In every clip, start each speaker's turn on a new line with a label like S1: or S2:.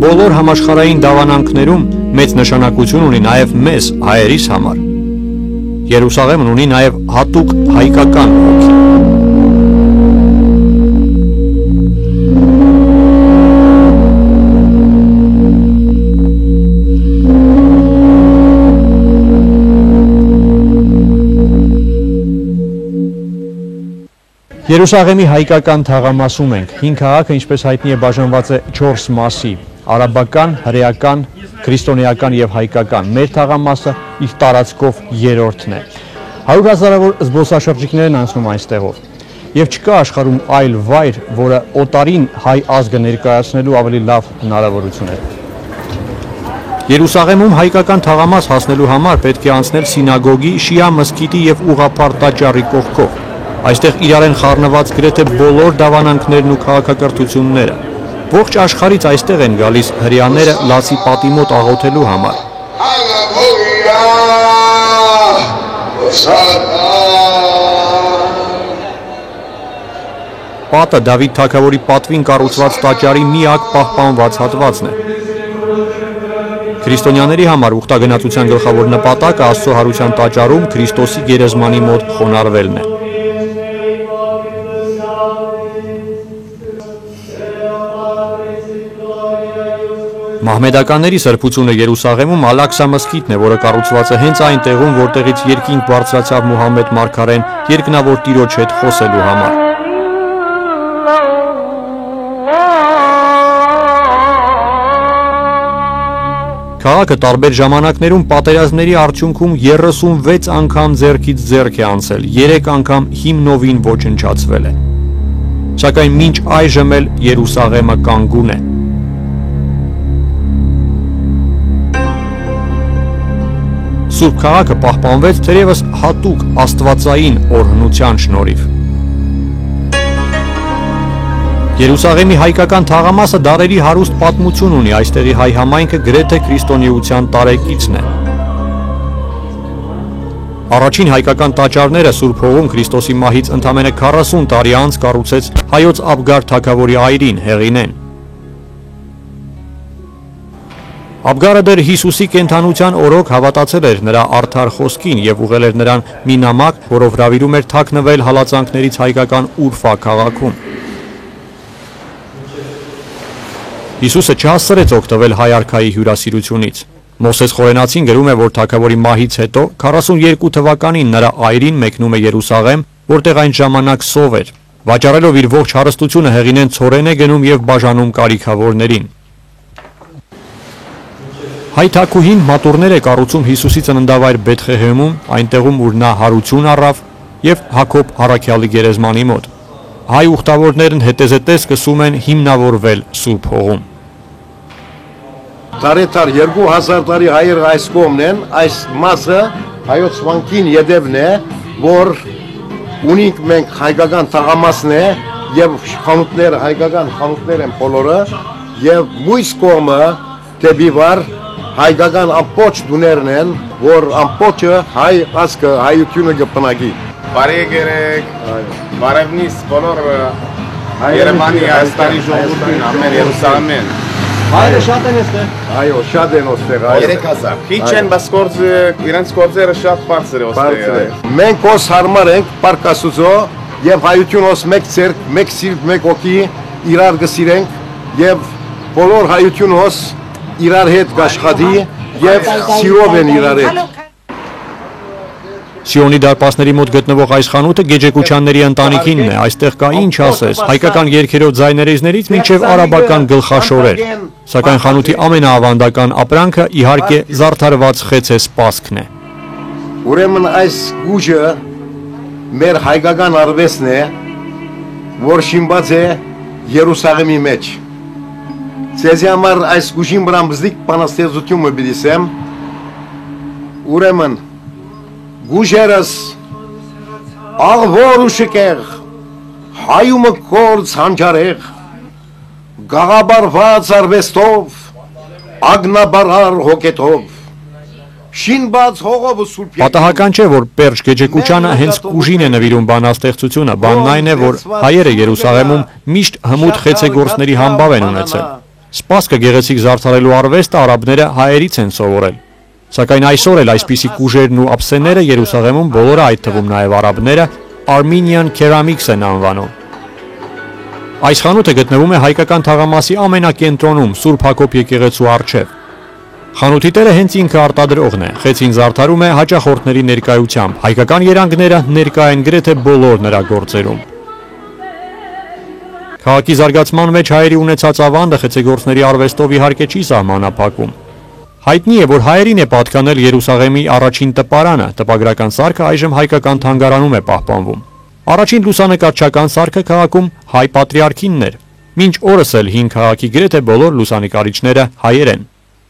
S1: բոլոր համաշխարհային դավանանքներում մեծ նշանակություն ունի նաև մեզ հայերիս համար։ Երուսաղեմն ունի նաև հատուկ հայկական հոգի։ Երուսաղեմի հայկական թաղամասում ենք։ Հին քաղաքը, ինչպես հայտնի է, բաժանված է 4 մասի՝ արաբական, հրեական, քրիստոնեական եւ հայկական։ Մեր թաղամասը իր տարածքով 3-րդն է։ 100,000-ավոր զբոսաշրջիկներ են անցնում այստեղով։ Եվ չկա աշխարհում այլ վայր, որը օտարին հայ ազգը ներկայացնելու ավելի լավ հնարավորություն է։ Երուսաղեմում հայկական թաղամաս հասնելու համար պետք է անցնել սինագոգի, շիա մզկիթի եւ ուղղափառ տաճարի կողքով։ Այստեղ իրար են խառնված գրեթե բոլոր դավանանքներն ու քաղաքակրթությունները։ Ողջ աշխարհից այստեղ են գալիս հրեաները լացի պատի մոտ աղոթելու համար։ Պատը Դավիթ թագավորի պատվին կառուցված տաճարի միակ պահպանված հատվածն է։ Քրիստոնյաների համար ուխտագնացության գլխավոր նպատակը Աստծո հարության տաճարում Քրիստոսի գերեզմանի մոտ խոնարհվելն է։ Մահմեդականների սրբությունը Երուսաղեմում Ալ-Աղսա մզկիթն է, որը կառուցված է հենց այն տեղում, որտեղից երկինք բարձրացավ Մուհամմեդ մարգարեն երկնավոր Տիրոջ հետ խոսելու համար։ Քաղաքը տարբեր ժամանակներում պատերազմների արդյունքում 36 անգամ ձեռքից ձեռք է անցել, 3 անգամ հիմնովին ոչնչացվել է։ Սակայն մինչ այժմ էլ Երուսաղեմը կանգուն է։ Սուրբ քաղաքը պահպանվեց թերևս հատուկ աստվածային օրհնության շնորհիվ։ Երուսաղեմի հայկական թաղամասը դարերի հարուստ պատմություն ունի, այստեղի հայ համայնքը գրեթե քրիստոնեության տարեկիցն է։ Առաջին հայկական տաճարները Սուրբ Հողում Քրիստոսի մահից ընդամենը 40 տարի անց կառուցեց հայոց Աբգար թագավորի այրին Հեղինեն։ Աբգարը դեռ Հիսուսի կենդանության օրոք հավատացել էր նրա արդար խոսքին եւ ուղղել էր նրան մի նամակ, որով հրավիրում էր թաքնվել հալածանքներից հայկական Ուրֆա քաղաքում։ Հիսուսը չհասցրեց օգտվել հայ արքայի հյուրասիրությունից։ Մոսես Խորենացին գրում է, որ թագավորի մահից հետո 42 թվականին նրա այրին մեկնում է Երուսաղեմ, որտեղ այն ժամանակ սով էր։ Վաճառելով իր ողջ հարստությունը Հեղինեն ցորեն է գնում եւ բաժանում կարիքավորներին։ Հայ թագուհին մատուռներ է կառուցում Հիսուսի ծննդավայր Բեթղեհեմում, այնտեղում ուր նա հարություն առավ եւ Հակոբ առաքյալի գերեզմանի մոտ։ Հայ ուխտավորներն հետեզետե սկսում են հիմնավորվել Սուրբ Հողում։
S2: Տարեթար 2000 տարի հայերը այս կողմն են, այս մասը հայոց վանքին յետևն է, որ ունենք մենք հայկական թաղամասն է եւ խանութներ, հայկական խանութներ են բոլորը եւ մյուս կողմը դեպի վար հայկական ամբողջ դուներն են, որ ամբողջը հայ ազգը հայությունը կպնակի։
S3: Բարի եկեք, բարևնիս բոլոր Երևանի Հայաստանի ժողովուրդին, ամեն Երուսաղեմին։
S2: Հայերը շատ են այստեղ։ Այո, շատ են այստեղ։
S3: 3000։ Քիչ են, բայց իրենց գործերը շատ բարձր է այստեղ։
S2: Մենք ոս հարմար ենք Պարկ Աստուծո եւ հայությունոս մեկ ցերկ, մեկ սիրտ, մեկ օքի իրար կսիրենք եւ բոլոր հայությունոս իրար հետ կաշխատի եւ սիրով են իրար հետ։
S1: Սիոնի դարպասների մոտ գտնվող այս խանութը Գեջեկուչյանների ընտանիքինն է, այստեղ կա ինչ ասես, հայկական երգերով ձայներեզներից մինչև արաբական գլխաշորեր, սակայն խանութի ամենաավանդական ապրանքը իհարկե զարդարված խեցե սպասքն է։
S2: Ուրեմն այս գուժը մեր հայկական արվեստն է, որ շինված է Երուսաղեմի մեջ։ Ձեզի համար այս գուժին վրա բզիկ բանաստեղծություն մբիդիսեմ, ուրեմն գուժերս աղվոր ու շկեղ, հայումը կորց հանջարեղ, գաղաբարված արվեստով, ագնաբարար հոգետով, շինված հողով ու սուրպյակին։
S1: Պատահական չէ, որ Պերճ Գեջեկուչյանը հենց գուժին է նվիրում բանաստեղծությունը, բանն այն է, որ հայերը Երուսաղեմում միշտ հմուտ խեցեգործների համբավ են ունեցել։ Սպասքը գեղեցիկ զարդարելու արվեստը արաբները հայերից են սովորել։ Սակայն այսօր էլ այսպիսի կուժերն ու ափսեները Երուսաղեմում բոլորը, այդ թվում նաև արաբները, Armenian Ceramics են անվանում։ Այս խանութը գտնվում է հայկական թաղամասի ամենակենտրոնում, Սուրբ Հակոբ եկեղեցու առջև։ Խանութի տերը հենց ինքը արտադրողն է, խեցին զարդարում է հաճախորդների ներկայությամբ, հայկական երանգները ներկա են գրեթե բոլոր նրա գործերում։ Քաղաքի զարգացման մեջ հայերի ունեցած ավանդը խեցեգործների արվեստով իհարկե չի սահմանափակում։ Հայտնի է, որ հայերին է պատկանել Երուսաղեմի առաջին տպարանը, տպագրական սարքը այժմ հայկական թանգարանում է պահպանվում։ Առաջին լուսանկարչական սարքը քաղաքում հայ պատրիարքինն էր։ Մինչ օրս էլ հին քաղաքի գրեթե բոլոր լուսանկարիչները հայեր են։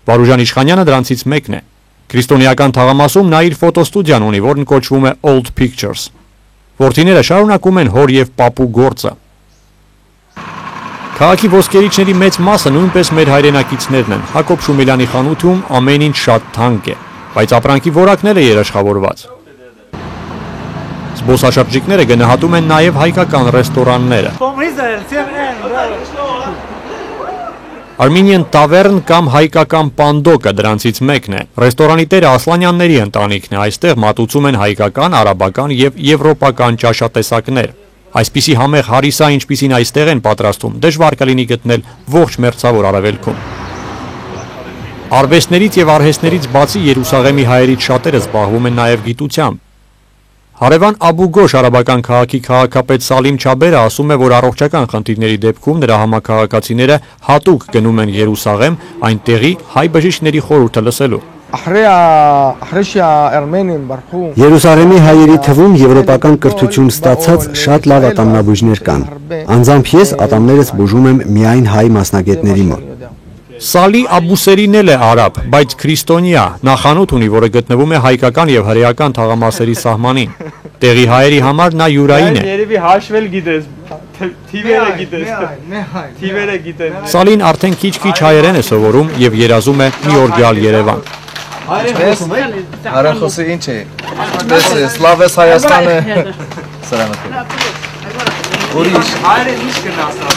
S1: Վարուժան Իշխանյանը դրանցից մեկն է։ Քրիստոնեական թաղամասում նա իր ֆոտոստուդիան ունի, որն կոչվում է Old Pictures։ Որդիները շարունակում են հոր եւ պապու գործը։ Քաղաքի ոսկերիչների մեծ մասը նույնպես մեր հայրենակիցներն են։ Հակոբ Շումելյանի խանութում ամեն ինչ շատ թանկ է, բայց ապրանքի որակն էլ է երաշխավորված։ Զբոսաշրջիկները գնահատում են նաև հայկական ռեստորանները։ Armenian Tavern կամ հայկական պանդոկը դրանցից մեկն է։ Ռեստորանի տերը Ասլանյանների ընտանիքն է, այստեղ մատուցում են հայկական, արաբական եւ եվրոպական ճաշատեսակներ։ Այսպիսի համեղ հարիսա, ինչպիսին այստեղ են պատրաստում, դժվար կլինի գտնել ողջ մերձավոր արևելքում։ Արվեստներից եւ արհեստներից բացի Երուսաղեմի հայերից շատերը զբաղվում են նաեւ գիտությամբ։ Հարևան Աբուգոշ արաբական քաղաքի քաղաքապետ Սալիմ Չաբերը ասում է, որ առողջական խնդիրների դեպքում նրա համակարգացիները հատուկ գնում են Երուսաղեմ, այնտեղի հայ բժիշկների խորհուրդը լսելու։
S4: Երուսաղեմի հայերի թվում եվրոպական կրթություն ստացած շատ լավ ատամնաբույժներ կան։ Անձամբ ես ատամներս բուժում եմ միայն հայ մասնագետների մոտ։
S1: Սալի Աբուսերին էլ է արաբ, բայց քրիստոնյա, նա խանութ ունի, որը գտնվում է հայկական եւ հրեական թաղամասերի սահմանին։ Տեղի հայերի համար նա յուրային է։
S5: Երևի հաշվել գիտես, թիվերը գիտես, թիվերը գիտեն։
S1: Սալին արդեն քիչ-քիչ հայերեն է սովորում եւ երազում է մի օր գալ Երևան։
S6: Արախոսի ինչ է։ Դες Սլավես Հայաստանը սրանով։ Ուրիշ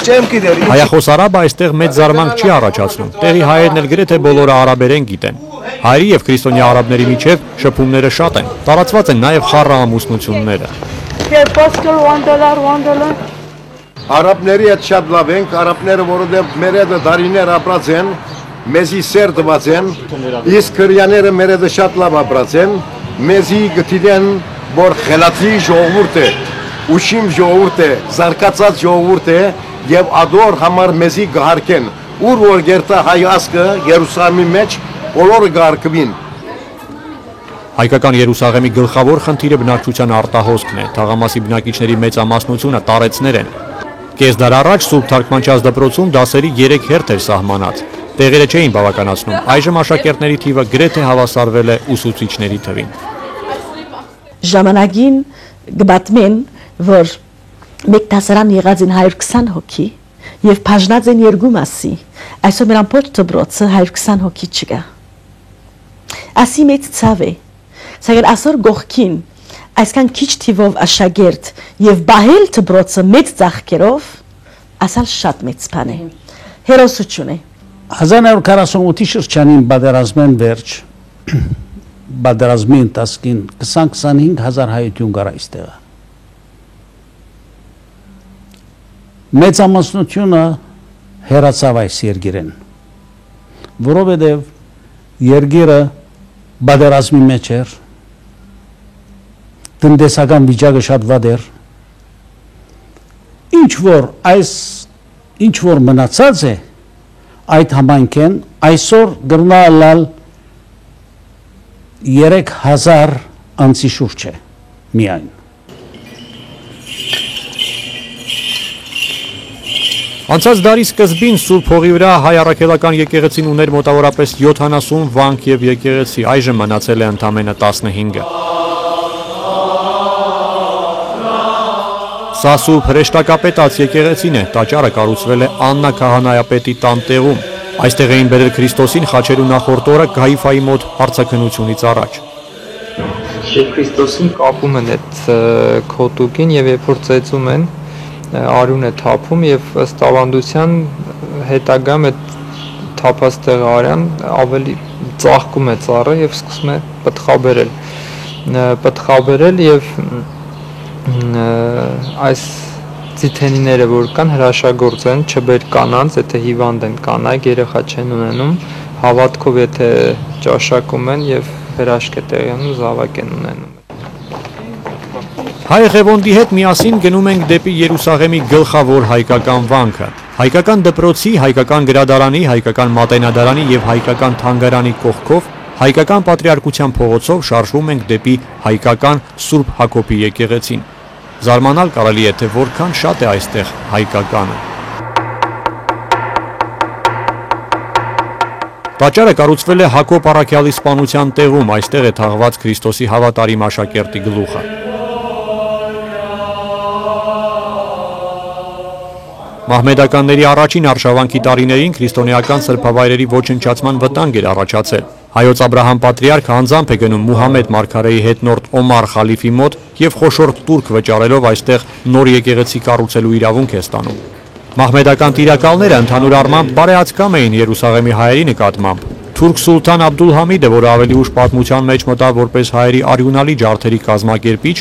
S6: չեմ գիտեր։
S1: Հայախոս արաբը այստեղ մեծ զարմանք չի առաջացնում։ Տեղի հայերն էլ գրեթե բոլորը արաբերեն գիտեն։ Հայերի եւ քրիստոնյա արաբների միջև շփումները շատ են։ Տարածված են նաեւ խառը ամուսնությունները։
S2: Արաբների հետ շատ լավ ենք, արաբները, որովհետև մեր հետ դարիներ ապրած են, մեզի սեր տված են, իսկ հրեաները մեր հետ շատ լավ ապրած են, մեզի գտիլեն, որ խելացի ժողովուրդ է, ուշիմ ժողովուրդ է, զարգացած ժողովուրդ է եւ ադոր համար մեզի գահարկեն, ուր որ գերտա հայ ասկը Երուսաղեմի մեջ բոլորը գահարկվին։
S1: Հայկական Երուսաղեմի գլխավոր խնդիրը բնակչության արտահոսքն է։ Թաղամասի բնակիչների մեծամասնությունը տարեցներ են։ Կես դար առաջ Սուրբ Թարգմանչած դպրոցում դասերի 3 հերթ էր սահմանած։ Տեղերը չէին բավականացնում։ Այժմ աշակերտների թիվը գրեթե հավասարվել է ուսուցիչների թվին։
S7: Ժամանակին գտածին, որ մեկ դասարան եղած են 120 հոգի եւ բաժնած են երկու մասի։ Այսօր մեր ամբողջ դպրոցը 120 հոգի չկա։ Ասի մեծ ցավ է։ Սակայն այսօր գողքին այսքան քիչ թիվով աշակերտ եւ բահել դպրոցը մեծ ծախքերով ասալ շատ մեծ բան է։ Հերոսություն է։
S8: 1948-ի շրջանին բادرազմեն վերջ բادرազմի ընթացքին 20-25 հազար հայություն գար այստեղ։ Մեծամասնությունը հեռացավ այս երկիրեն, որովհետև երկիրը բادرազմի մեջ էր, տնտեսական վիճակը շատ վատ էր, ինչ որ մնացած է, այդ համայնքեն այսօր գրնալալ 3000 անձի շուրջ է միայն։
S1: Անցած դարի սկզբին Սուրբ Հողի վրա հայ առաքելական եկեղեցին ուներ մոտավորապես 70 վանք եւ եկեղեցի, այժմ մնացել է ընդամենը 15-ը։ Սա Սուրբ հրեշտակապետաց եկեղեցին է, տաճարը կառուցվել է Աննա քահանայապետի տանտեղում։ Այստեղ էին բերել Քրիստոսին խաչելու նախորդ օրը Գայիֆայի մոտ հարցաքննությունից առաջ։
S9: Քրիստոսին կապում են այդ քոտուկին եւ երբ որ ծեծում են արյուն է թափում եւ ըստ ավանդության հետագայում այդ թափած տեղը արյան ավելի ծաղկում է ծառը եւ սկսում է պտղաբերել եւ այս ձիթենիները որ կան հրաշագործ են, չբեր կանանց, եթե հիվանդ են կանայք, երեխա չեն ունենում, հավատքով եթե ճաշակում են եւ հրաշք է տեղի ունենում, զավակ են ունենում։
S1: Հայ Ղևոնդի հետ միասին գնում ենք դեպի Երուսաղեմի գլխավոր հայկական վանքը։ Հայկական դպրոցի, հայկական գրադարանի, հայկական մատենադարանի եւ հայկական թանգարանի կողքով հայկական պատրիարքության փողոցով շարժվում ենք դեպի հայկական Սուրբ Հակոբի եկեղեցին։ Զարմանալ կարելի է, թե որքան շատ է այստեղ հայկականը։ Տաճարը կառուցվել է Հակոբ առաքյալի սպանության տեղում, այստեղ է թաղված Քրիստոսի հավատարիմ աշակերտի գլուխը։ Մահմեդականների առաջին արշավանքի տարիներին քրիստոնեական սրբավայրերի ոչնչացման վտանգ էր առաջացել։ Հայոց Աբրահամ պատրիարքը անձամբ է գնում Մուհամեդ մարգարեի հետնորդ Օմար Խալիֆի մոտ եւ խոշոր տուրք վճարելով այստեղ նոր եկեղեցի կառուցելու իրավունք է ստանում։ Մահմեդական տիրակալները ընդհանուր առմամբ բարեացկամ էին Երուսաղեմի հայերի նկատմամբ։ Թուրք սուլթան Աբդուլհամիդը, որը ավելի ուշ պատմության մեջ մտավ որպես հայերի արյունալի ջարդերի կազմակերպիչ,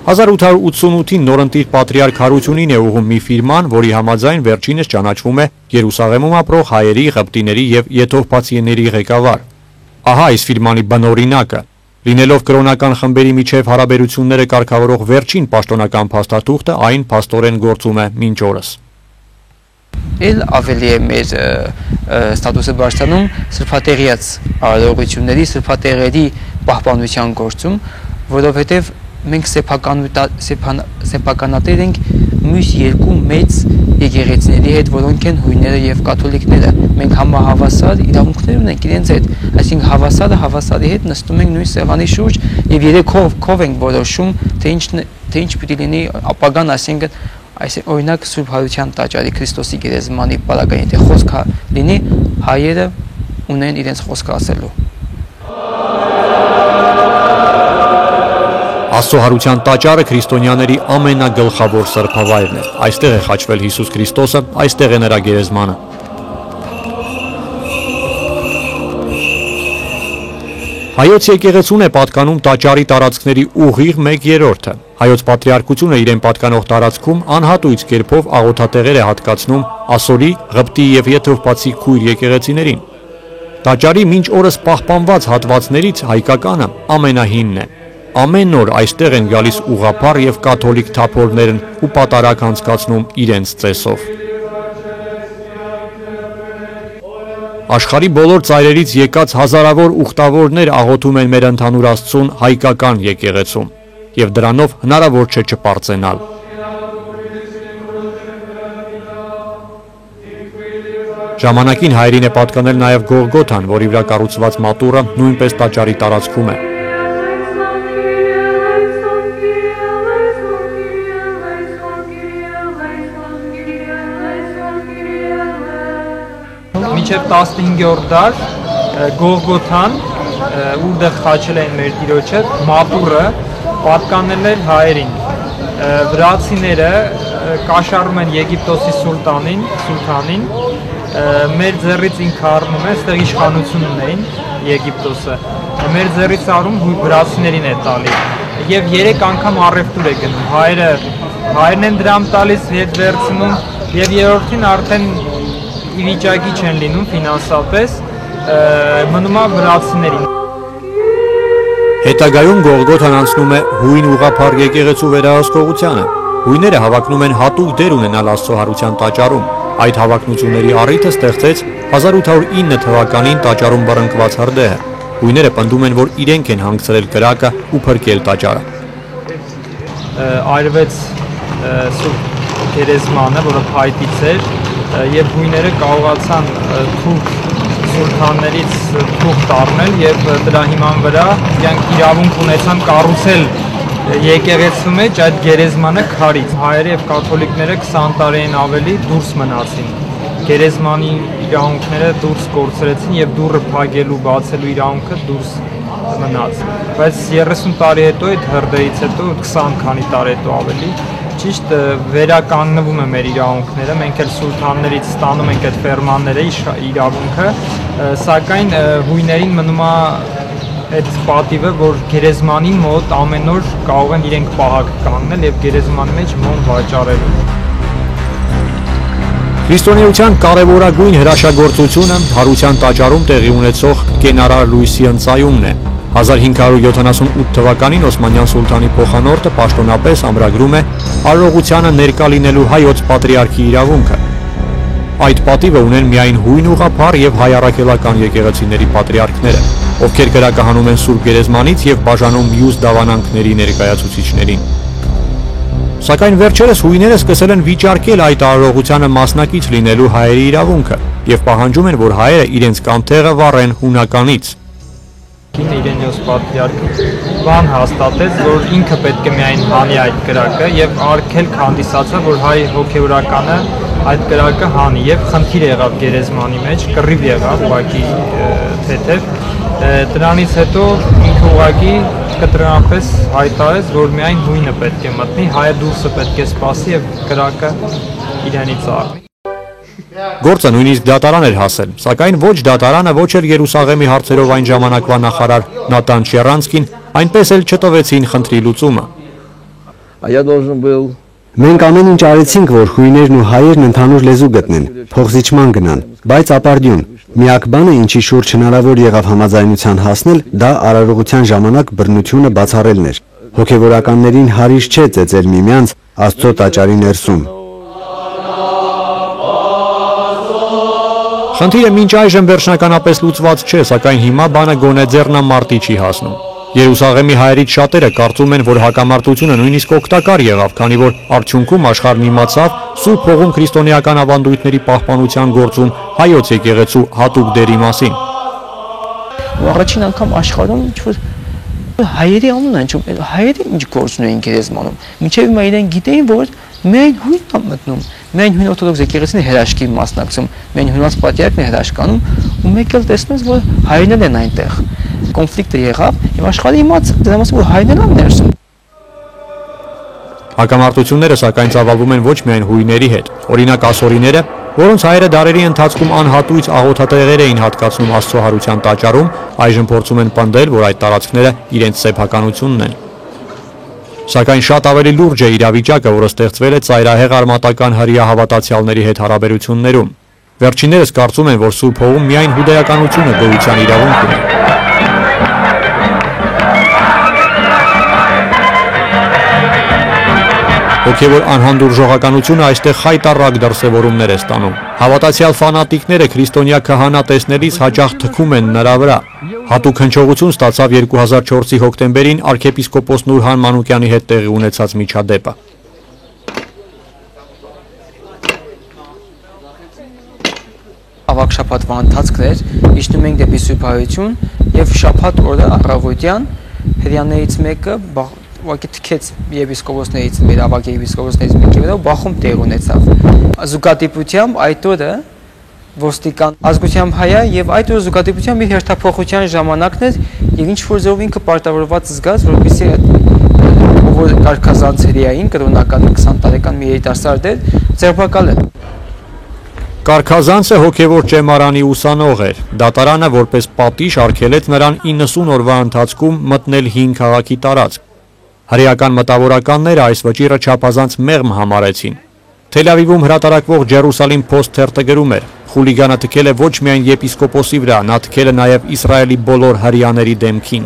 S1: 1888-ին նորընտիր պատրիարք Հարությունին է ուղղում մի ֆիրման, որի համաձայն վերջինս ճանաչվում է Երուսաղեմում ապրող հայերի, ղպտիների եւ եթովպացիների ղեկավար։ Ահա այս ֆիրմանի բնօրինակը։ Լինելով կրոնական խմբերի միջև հարաբերությունները կարգավորող վերջին պաշտոնական փաստաթուղթը, այն փաստորեն գործում է մինչ օրս։
S10: Էլ ավելի է մեր ստատուսը բարձրանում սրբատեղիած արարողությունների, սրբատեղերի պահպանության գործում, որովհետև մենք սեփականատեր ենք մյուս երկու մեծ եկեղեցիների հետ, որոնք են հույները եւ կաթոլիկները։ Մենք համահավասար իրավունքներ ունենք իրենց հետ, այսինքն հավասարը հավասարի հետ նստում ենք նույն սեղանի շուրջ եւ երեքով ենք որոշում, թե ինչ պիտի լինի ապագան, այսինքն օրինակ Սուրբ Հարության տաճարի Քրիստոսի գերեզմանի պարագան, եթե խոսքը լինի, հայերը ունեն իրենց խոսքը ասելու։
S1: Աստծո հարության տաճարը քրիստոնյաների ամենագլխավոր սրբավայրն է։ Այստեղ է խաչվել Հիսուս Քրիստոսը, այստեղ է նրա գերեզմանը։ Հայոց եկեղեցուն է պատկանում տաճարի տարածքների ուղիղ 1/3-ը։ Հայոց պատրիարքությունը իրեն պատկանող տարածքում անհատույց կերպով աղոթատեղեր է հատկացնում ասորի, ղպտի եւ եթովպացի քույր եկեղեցիներին։ Տաճարի մինչ օրս պահպանված հատվածներից հայկականը ամենահինն է։ Ամեն օր այստեղ են գալիս ուղղափառ եւ կաթոլիկ թափորներն ու պատարակ անցկացնում իրենց ծեսով։ Աշխարհի բոլոր ծայրերից եկած հազարավոր ուխտավորներ աղոթում են մեր ընդհանուր Աստծուն հայկական եկեղեցում, եւ դրանով հնարավոր չէ չպարծենալ։ Ժամանակին հայերին է պատկանել նաեւ Գողգոթան, որի վրա կառուցված մատուռը նույնպես տաճարի տարածքում է։
S9: Մինչև 15-րդ դար Գողգոթան, որտեղ խաչել էին մեր Տիրոջը, մատուռը պատկանել էր հայերին։ Վրացիները կաշառում են Եգիպտոսի սուլթանին, մեր ձեռից ինքը առնում է, այստեղ իշխանություն ունեին Եգիպտոսը։ Մեր ձեռից առում վրացիներին է տալի։ Եվ 3 անգամ առևտուր է գնում։ Հայերն են դրամ տալիս, հետ վերցնում, եւ երրորդին արդեն ի վիճակի չեն լինում ֆինանսապես, մնում է վրացիներին։
S1: Հետագայում Գողգոթան անցնում է հույն ուղղափառ եկեղեցու վերահսկողությանը։ Հույները հավակնում են հատուկ դեր ունենալ Աստծո հարության տաճարում։ Այդ հավակնությունների առիթը ստեղծեց 1809 թվականին տաճարում բռնկված հրդեհը։ Հույները պնդում են, որ իրենք են հանգցրել կրակը ու փրկել տաճարը։
S9: Այրվեց Սուրբ գերեզմանը, որը փայտից էր, եւ հույները կարողացան թուրք սուլթաններից թուղթ առնել եւ դրա հիման վրա իրենք իրավունք ունեցան կառուցել եկեղեցու մեջ այդ գերեզմանը քարից։ Հայերը եւ կաթոլիկները 20 տարին ավելի դուրս մնացին։ Գերեզմանի իրավունքները դուրս կորցրեցին եւ դուռը փակելու, բացելու իրավունքը դուրս մնաց։ Բայց 30 տարի հետո այդ հրդեհից հետո 20 քանի տարի հետո ավելի ճիշտ վերականգնվում է մեր իրավունքները, մենք էլ սուլթաններից ստանում ենք այդ ֆերմանները իրավունքը, սակայն հույներին մնում է այդ պատիվը, որ գերեզմանին մոտ ամեն օր կարող են իրենք պահակ կանգնել եւ գերեզմանի մեջ մոմ վաճառել։
S1: Քրիստոնեության կարևորագույն հրաշագործությունը հարության տաճարում տեղի ունեցող կենարար լույսի ընծայումն է։ 1578 թվականին Օսմանյան սուլթանի փոխանորդը պաշտոնապես ամրագրում է արարողությանը ներկա լինելու հայոց պատրիարքի իրավունքը։ Այդ պատիվը ունեն միայն հույն ուղղափառ եւ հայ առաքելական եկեղեցիների պատրիարքները, ովքեր գրակահանում են Սուրբ Գերեզմանից եւ բաժանում մյուս դավանանքների ներկայացուցիչներին։ Սակայն վերջերս հույները սկսել են վիճարկել այդ արարողությանը մասնակից լինելու հայերի իրավունքը եւ պահանջում են, որ հայերը իրենց կանթեղը վառեն հունականից։
S9: Իրենիոս պատրիարքը բան հաստատեց, որ ինքը պետք է միայն հանի այդ կրակը եւ արգելք հանդիսացավ, որ հայ հոգեորականը այդ կրակը հանի եւ խնդիր եղավ գերեզմանի մեջ, կռիվ եղավ ուղակի թեթև։ Դրանից հետո ինքը ուղակի կտրոնապես հայտարարեց, որ միայն հույնը պետք է մտնի, հայը դուրսը պետք է սպասի եւ կրակը իրանից առնի։
S1: Գործը նույնիսկ դատարան էր հասել, սակայն ոչ դատարանը, ոչ էլ Երուսաղեմի հարցերով այն ժամանակվա նախարար Նատան Շերանսկին այնպես էլ չտվեցին խնդրի լուծումը։
S4: Մենք ամեն ինչ արեցինք, որ հույներն ու հայերն ընդհանուր լեզու գտնեն, փոխզիջման գնան, բայց ապարդյուն։ Միակ բանը, ինչի շուրջ հնարավոր եղավ համաձայնության հասնել, դա արարողության ժամանակ բռնությունը բացառելն էր։ Հոգևորականներին հարիր չէ ծեծել միմյանց Աստծո տաճարի ներսում։
S1: Խնդիրը մինչ այժմ վերջնականապես լուծված չէ, սակայն հիմա բանը գոնե ձեռնամարտի չի հասնում։ Երուսաղեմի հայերից շատերը կարծում են, որ հակամարտությունը նույնիսկ օգտակար եղավ, քանի որ արդյունքում աշխարհն իմացավ Սուրբ Հողում քրիստոնեական ավանդույթների պահպանության գործում հայոց եկեղեցու հատուկ դերի մասին։
S10: Առաջին անգամ աշխարհում ինչ-որ հայերի անունն են ճում, հայերը ինչ գործ ունեն գերեզմանում։ Մինչև հիմա իրենք գիտեին, որ միայն հույնն է մտնում, միայն հույն օրթոդոքս եկեղեցին հրաշքի մասնակցում, միայն հույնված պատրիարքն է հրաշքանում, ու մեկ էլ տեսնում ես, որ հայերն են այնտեղ։ Կոնֆլիկտը եղավ, եւ աշխարհը իմաց դրա մասին, որ հայերն են ներսում։
S1: Հակամարտությունները սակայն ծավալվում են ոչ միայն հույների հետ։ Օրինակ ասորիները, որոնց հայերը դարերի ընթացքում անհատույց աղոթատեղեր էին հատկացնում Աստծո հարության տաճարում, այժմ փորձում են պնդել, որ այդ տարածքները իրենց սեփականությունն են։ Սակայն շատ ավելի լուրջ է իրավիճակը, որը ստեղծվել է ծայրահեղ արմատական հրեա հավատացյալների հետ հարաբերություններում։ Վերջիններս կարծում են, որ Սուրբ Հողում միայն հուդայականությունը գոյության իրավունք ունի։ Հոգևոր անհանդուրժողականությունը այստեղ խայտառակ դրսևորումներ է ստանում։ Հավատացյալ ֆանատիկները քրիստոնյա քահանա տեսնելիս հաճախ թքում են նրա վրա։ Հատուկ հնչողություն ստացավ 2004-ի հոկտեմբերին arczepiskopos Նուրհան Մանուկյանի հետ տեղի ունեցած միջադեպը։
S10: Ավակ շաբաթվա ընթացքն էր, իջնում ենք դեպի Սուրբ Հայություն եւ շաբաթ օրը առավոտյան հрьяաներից մեկը ուղղակի թքեց եպիսկոպոսներից, մեր ավակ եպիսկոպոսներից մեկի վրա բախում տեղ ունեցավ։ Զուգադիպությամբ այդ օրը ոստիկան ազգությամբ հայ է եւ այդ օրը զուգադիպությամբ իր հերթափոխության ժամանակն էր եւ ինչ որ ձեւով ինքը պարտավորված զգաց, որպեսզի որ կարկազանց հրեային կրոնական 20 տարեկան մի երիտասարդ էր ձերբակալը։
S1: Կարկազանցը հոգևոր ճեմարանի ուսանող էր։ Դատարանը որպես պատիժ արգելեց նրան 90 օրվա ընթացքում մտնել հին քաղաքի տարածք։ Հրեական մտավորականները այս վճիռը չափազանց մեղմ համարեցին։ Թել Ավիվում հրատարակվող Jerusalem Post թերթը գրում էր. խուլիգանը թքել է ոչ միայն եպիսկոպոսի վրա, նա թքել է նաև Իսրայելի բոլոր հրեաների դեմքին։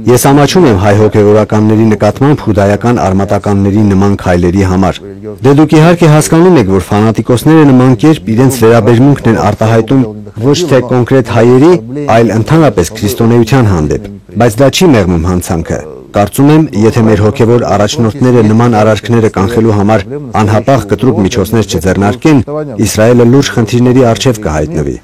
S4: Ես ամաչում եմ հայ հոգևորականների նկատմամբ հուդայական արմատականների նման քայլերի համար։ Դե դուք իհարկե հասկանում եք, որ ֆանատիկոսները նման կերպ իրենց վերաբերմունքն են արտահայտում ոչ թե կոնկրետ հայերի, այլ ընդհանրապես քրիստոնեության հանդեպ, բայց դա չի մեղմում հանցանքը։ Կարծում եմ, եթե մեր հոգևոր առաջնորդները նման արարքները կանխելու համար անհապաղ կտրուկ միջոցներ չձեռնարկեն, Իսրայելը լուրջ խնդիրների առջև կհայտնվի։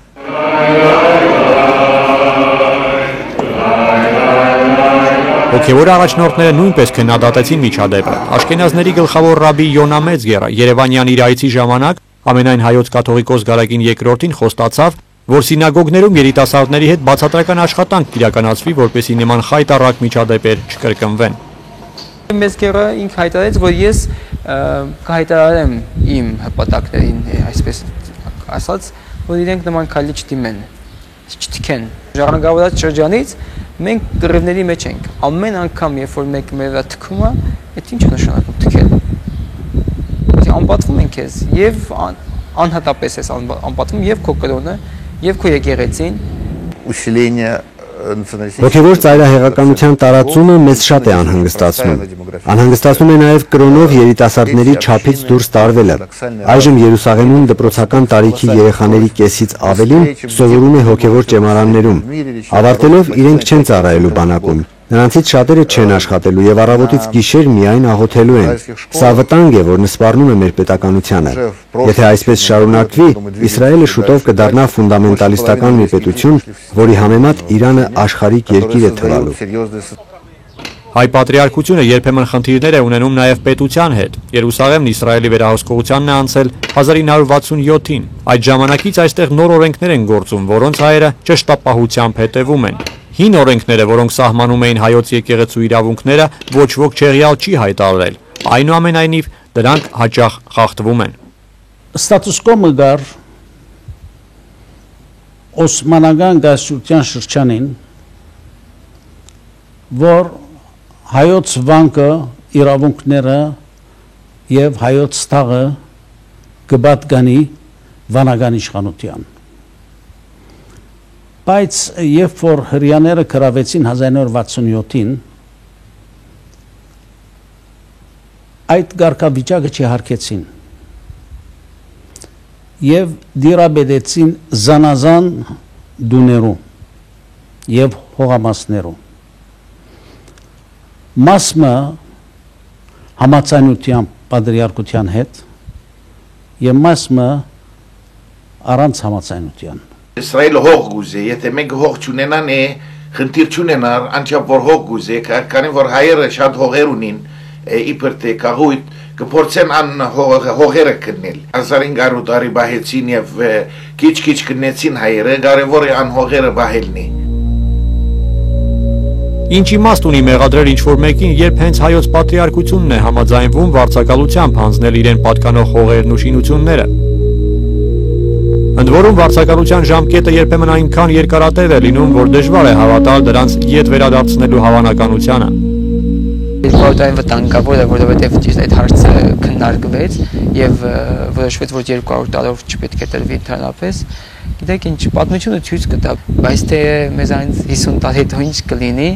S1: Հոգևոր առաջնորդները նույնպես քննադատեցին միջադեպը։ Աշքենազների գլխավոր ռաբի Յոնա Մեծգերը Երևանյան իր այցի ժամանակ ամենայն հայոց կաթողիկոս Գարագին II-ին խոստացավ, որ սինագոգներում երիտասարդների հետ բացատրական աշխատանք իրականացվի, որպեսզի նման խայտառակ միջադեպեր չկրկնվեն։
S10: Մեծ գերը ինք հայտարարեց, որ ես կհայտարարեմ իմ հպատակներին, այսպես ասած, որ իրենք նման քայլի չդիմեն, չթքեն։ Ժառանգավորած շրջանից մենք կռիվների մեջ ենք։ Ամեն անգամ, երբ որ մեկը մեր վրա թքում է, այդ ինչ է նշանակում թքել։ Անպատվում ենք քեզ եւ անհատապես ես անպատվում եւ քո կրոնը եւ քո եկեղեցին։
S4: Ոգևոր ծայրահեղականության տարածումը մեզ շատ է անհանգստացնում։ Անհանգստացնում է նաև կրոնով երիտասարդների չափից դուրս տարվելը։ Այժմ Երուսաղեմում դպրոցական տարիքի երեխաների կեսից ավելին սովորում է հոգևոր ճեմարաններում։ Ավարտելով իրենք չեն ծառայելու բանակում։ Նրանցից շատերը չեն աշխատելու եւ առավոտից գիշեր միայն աղոթելու են։ Սա վտանգ է, որ նսպառնում է մեր պետականությանը։ Եթե այսպես շարունակվի, Իսրայելը շուտով կդառնա ֆունդամենտալիստական մի պետություն, որի համեմատ Իրանը աշխարհիկ երկիր է թվալու։
S1: Հայ պատրիարքությունը երբեմն խնդիրներ է ունենում նաև պետության հետ։ Երուսաղեմն Իսրայելի վերահսկողությանն է անցել 1967-ին։ Այդ ժամանակից այստեղ նոր օրենքներ են գործում, որոնց հայերը ճշտապահությամբ հետևում են։ Հին օրենքները, որոնք սահմանում էին հայոց եկեղեցու իրավունքները, ոչ ոք չեղյալ չի հայտարարել։ Այնուամենայնիվ դրանք հաճախ խախտվում են։
S8: Ստատուս կոմը գար Օսմանական գայսրության շրջանին, որ հայոց վանկը իրավունքները եւ հայոց տաղը կբատկանի վանական իշխանության։ Բայց երբ որ հրյաները կրավեցին 1967-ին, այդ գարկավիճակը չհարկեցին եւ դիրաբեդեցին զանազան դուներու եւ հողամասներու։ Մասը համացանության պատրիարքության հետ եւ մասը առանց համացանության։
S11: Իսրայելը հող գուզե, եթե մենք հող չունենան է, խնդիր չունենար, անչափ որ հող գուզե, քանի որ հայերը շատ հողեր ունին, իբր թե կաղույթ, կփորձեն ան հողերը կնել։ 1500 տարի բահեցին եւ քիչ-քիչ կնեցին հայերը, կարևոր է ան հողերը բահելն է։
S1: Ինչ իմաստ ունի մեղադրել ինչ-որ մեկին, երբ հենց հայոց պատրիարքությունն է համաձայնվում վարձակալությամբ հանձնել իրեն պատկանող հողերն ու շինությունները։ Ընդ որում վարձակալության ժամկետը երբեմն այնքան երկարատև է լինում, որ դժվար է հավատալ դրանց ետ վերադարձնելու հավանականությանը։
S10: Այդ վտանգավոր է, որովհետև ճիշտ այդ հարցը քննարկվեց եւ որոշվեց, որ 200 տարով չպետք է տրվի ընդհանրապես։ Գիտեք ինչ, պատմությունը ցույց կտա, բայց թե մեզանից 50 տարի հետո ինչ կլինի,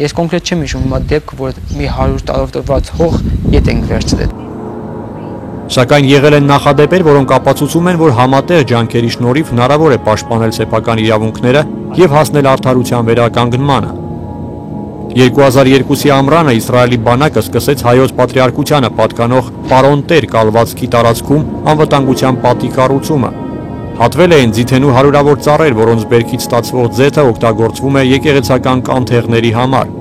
S10: ես կոնկրետ չեմ հիշում հիմա դեպք, որ մի 100 տարով տրված հող ետ ենք վերցրել։
S1: Սակայն եղել են նախադեպեր, որոնք ապացուցում են, որ համատեղ ջանքերի շնորհիվ հնարավոր է պաշտպանել սեփական իրավունքները եւ հասնել արդարության վերականգնմանը։ 2002-ի ամռանը Իսրայելի բանակը սկսեց հայոց պատրիարքությանը պատկանող պարոնտեր կալվածքի տարածքում անվտանգության պատի կառուցումը։ Հատվել էին ձիթենու հարյուրավոր ծառեր, որոնց բերքից ստացվող ձեթը օգտագործվում է եկեղեցական կանթեղների համար։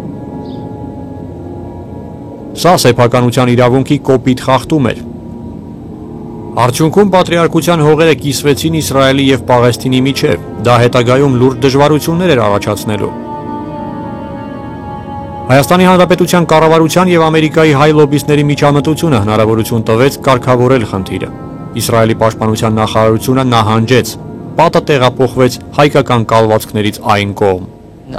S1: Սա սեփականության իրավունքի կոպիտ խախտում էր։ Արդյունքում պատրիարքության հողերը կիսվեցին Իսրայելի եւ Պաղեստինի միջև։ Դա հետագայում լուրջ դժվարություններ էր առաջացնելու։ Հայաստանի Հանրապետության կառավարության եւ Ամերիկայի հայ լոբբիստների միջամտությունը հնարավորություն տվեց կարգավորել խնդիրը։ Իսրայելի պաշտպանության նախարարությունը նահանջեց։ Պատը տեղափոխվեց հայկական կալվածքներից այն կողմ։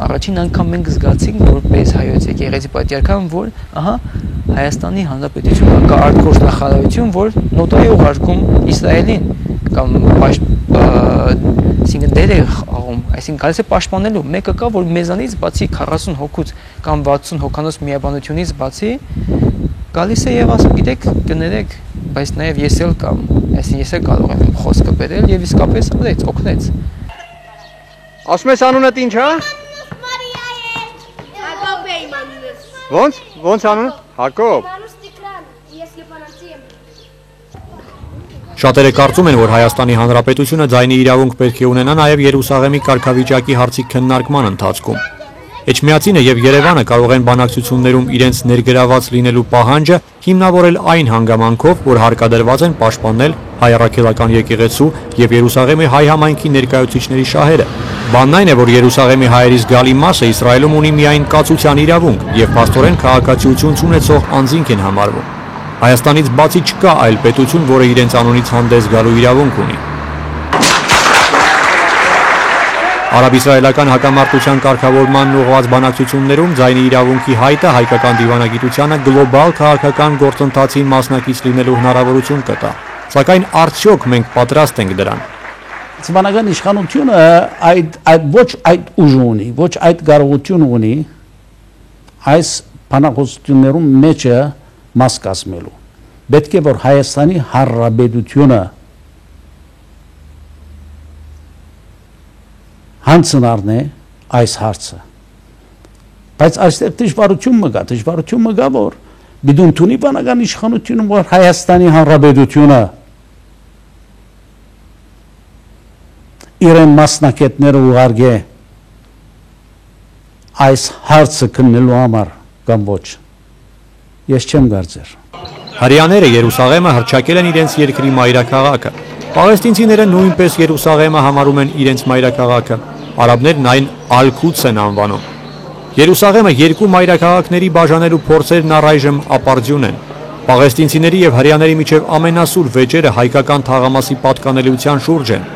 S10: Առաջին անգամ մենք զգացինք որպես հայոց եկեղեցի պատրիարքան, որ ահա Հայաստանի Հանրապետությունը կա արտգործ նախարարություն, որ նոտա է ուղարկում Իսրայելին կամ այսինքն դեր է աղում, այսինքն գալիս է պաշտպանելու։ Մեկը կա, որ մեզանից բացի 40 հոգուց կամ 60 հոգանոց միաբանությունից բացի գալիս է եւ ասում, գիտեք, կներեք, բայց նաեւ ես էլ կամ, այսինքն ես էլ կարող եմ խոսքը բերել եւ իսկապես արեց, օգնեց։
S5: Ասում ես անունդ ինչ է։ Ոնց անունը։ Հակոբ։
S1: Շատերը կարծում են, որ Հայաստանի Հանրապետությունը ձայնի իրավունք պետք է ունենա նաև Երուսաղեմի կարգավիճակի հարցի քննարկման ընթացքում։ Էջմիածինը եւ Երևանը կարող են բանակցություններում իրենց ներգրաված լինելու պահանջը հիմնավորել այն հանգամանքով, որ հարկադրված են պաշտպանել հայ առաքելական եկեղեցու եւ Երուսաղեմի հայ համայնքի ներկայացուցիչների շահերը։ Բանն այն է, որ Երուսաղեմի հայերի զգալի մասը Իսրայելում ունի միայն կացության իրավունք եւ փաստորեն քաղաքացիություն չունեցող անձինք են համարվում։ Հայաստանից բացի չկա այլ պետություն, որը իրենց անունից հանդես գալու իրավունք ունի։ Արաբ-իսրայելական հակամարտության կարգավորման ուղղված բանակցություններում ձայնի իրավունքի հայտը հայկական դիվանագիտությանը գլոբալ քաղաքական գործընթացին մասնակից լինելու հնարավորություն կտա։ Սակայն արդյոք մենք պատրաստ ենք դրան։
S8: Ցմանական իշխանությունը ոչ այդ ուժ ունի, ոչ այդ կարողություն ունի այս բանակցություններում մեջը մաս կազմելու։ Պետք է որ Հայաստանի Հանրապետությունը հանցնարն է այս հարցը։ Բայց այստեղ դժվարություն մգա, որ բիդունտունի բանական իշխանությունը, որ Հայաստանի Հանրապետությունը իրեն մասնակիցները ուղարկե այս հարցը քննելու համար կամ ոչ։ Ես չեմ կարծեր։
S1: Հրեաները Երուսաղեմը հռչակել են իրենց երկրի մայրաքաղաքը։ Պաղեստինցիները նույնպես Երուսաղեմը համարում են իրենց մայրաքաղաքը։ Արաբներն այն Ալ-Քուդս են անվանում։ Երուսաղեմը երկու մայրաքաղաքների բաժանելու փորձերն առայժմ ապարդյուն են։ Պաղեստինցիների եւ հրեաների միջև ամենասուր վեճերը հայկական թաղամասի պատկանելիության շուրջ են։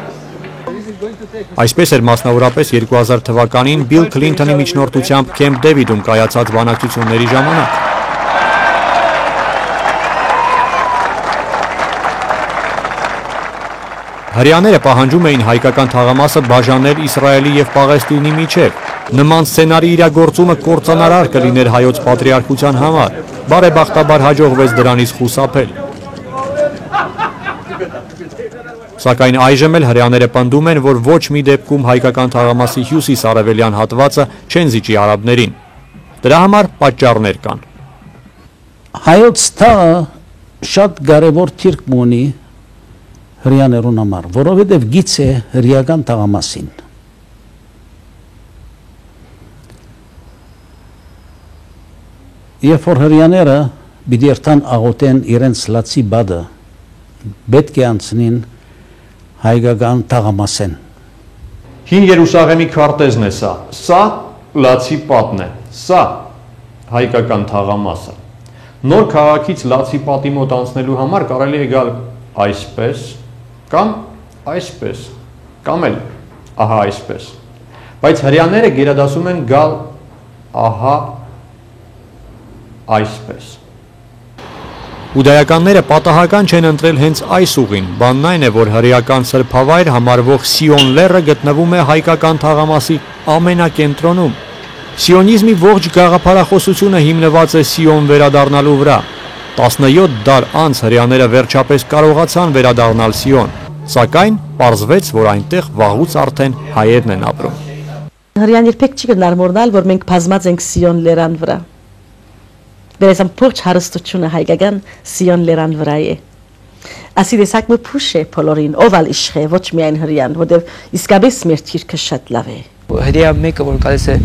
S1: Այսպես էր մասնավորապես 2000 թվականին Բիլ Քլինթոնի միջնորդությամբ Քեմփ Դեվիդում կայացած բանակցությունների ժամանակ։ Հրեաները պահանջում էին հայկական թաղամասը բաժանել Իսրայելի եւ Պաղեստինի միջև։ Նման սցենարի իրագործումը կործանարար կլիներ հայոց պատրիարքության համար։ Բարեբախտաբար հաջողվեց դրանից խուսափել։ Սակայն այժմ էլ հրեաները պնդում են, որ ոչ մի դեպքում հայկական թաղամասի հյուսիս-արևելյան հատվածը չեն զիջի արաբներին։ Դրա համար պատճառներ կան։
S8: Հայոց թաղը շատ կարևոր թիրք ունի հրեաներուն համար, որովհետև գիծ է հրեական թաղամասին։ Երբ որ հրեաները պիտի երթան աղոթեն իրենց լացի բադը, պետք է անցնին հայկական թաղամասեն։
S1: Հին Երուսաղեմի քարտեզն է սա։ Սա լացի պատն է։ Սա հայկական թաղամասը։ Նոր քաղաքից լացի պատի մոտ անցնելու համար կարելի է գալ այսպես կամ այսպես, կամ էլ ահա այսպես։ Բայց հրեաները գերադասում են գալ ահա այսպես։ Ուդայականները պատահական չեն ընտրել հենց այս ուղին, բանն այն է, որ հրեական սրբավայր համարվող Սիոն լեռը գտնվում է հայկական թաղամասի ամենակենտրոնում։ Սիոնիզմի ողջ գաղափարախոսությունը հիմնված է Սիոն վերադառնալու վրա։ 17 դար անց հրեաները վերջապես կարողացան վերադառնալ Սիոն, սակայն պարզվեց, որ այնտեղ վաղուց արդեն հայերն են ապրում։
S7: Հրեան երբեք չի գնարմորնալ, որ մենք բազմած ենք Սիոն լեռան վրա։ Դες ամբողջ հարստությունը հայկական Սիոն լեռան վրա է։ Ասի դեսակ մը փուշ է բոլորին, ով ալ իշխե, ոչ միայն հրեան, որտեվ իսկապես մեր թիրքը շատ լավ է։
S10: Հրեա մեկը որ գալիս է